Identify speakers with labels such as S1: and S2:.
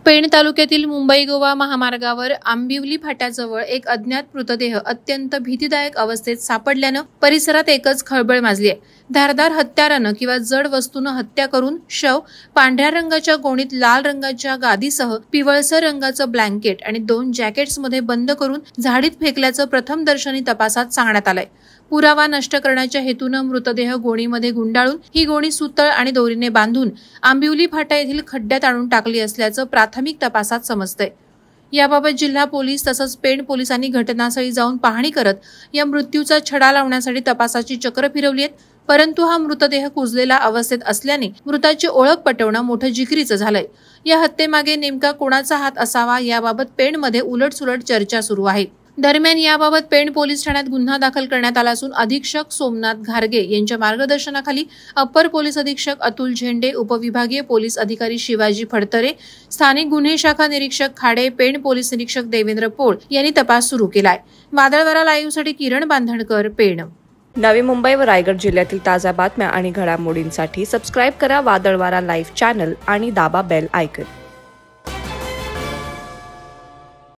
S1: पेण तालुक्यातील मुंबई गोवा महामार्गावर आंबिवली फाट्याजवळ एक अज्ञात मृतदेह अत्यंत भीतीदायक अवस्थेत सापडल्यानं परिसरात एकच खळबळ माजली आहे। धारदार हत्यारानं किंवा जड वस्तूनं हत्या करून शव पांढऱ्या रंगाच्या गोणीत लाल रंगाच्या गादीसह पिवळसर रंगाचं ब्लँकेट आणि 2 जॅकेट्समध्ये बंद करून झाडीत फेकल्याचं प्रथमदर्शनी तपासात सांगण्यात आलंय। पुरावा नष्ट करण्याच्या हेतूनं मृतदेह गोणीमध्ये गुंडाळून ही गोणी सुतळ आणि दोरीने बांधून आंबिवली फाटा येथील खड्ड्यात आणून टाकली असल्याचं प्राथमिक तपासात समजतंय। याबाबत जिल्हा पोलीस तसंच पेण पोलिसांनी घटनास्थळी जाऊन पाहणी करत या मृत्यूचा छडा लावण्यासाठी तपासाची चक्र फिरवली आहेत। परंतु हा मृतदेह कुजलेला अवस्थेत असल्याने मृताची ओळख पटवणं मोठं जिकिरीचं झालंय। या हत्येमागे नेमका कोणाचा हात असावा याबाबत पेणमध्ये उलटसुलट चर्चा सुरू आहे। दरम्यान याबाबत पेण पोलीस ठाण्यात गुन्हा दाखल करण्यात आला असून अधीक्षक सोमनाथ घारगे यांच्या मार्गदर्शनाखाली अप्पर पोलीस अधीक्षक अतुल झेंडे, उपविभागीय पोलीस अधिकारी शिवाजी फडतरे, स्थानिक गुन्हे शाखा निरीक्षक खाडे, पेण पोलीस निरीक्षक देवेंद्र पोळ यांनी तपास सुरू केलाय। वादळवारा लाईव्हसाठी किरण बांधणकर, पेण।
S2: नवी मुंबई व रायगड जिल्ह्यातील ताज्या बातम्या आणि घडामोडींसाठी सबस्क्राइब करा वादळवारा लाईव्ह चॅनल आणि दाबा बेल आयकॉन।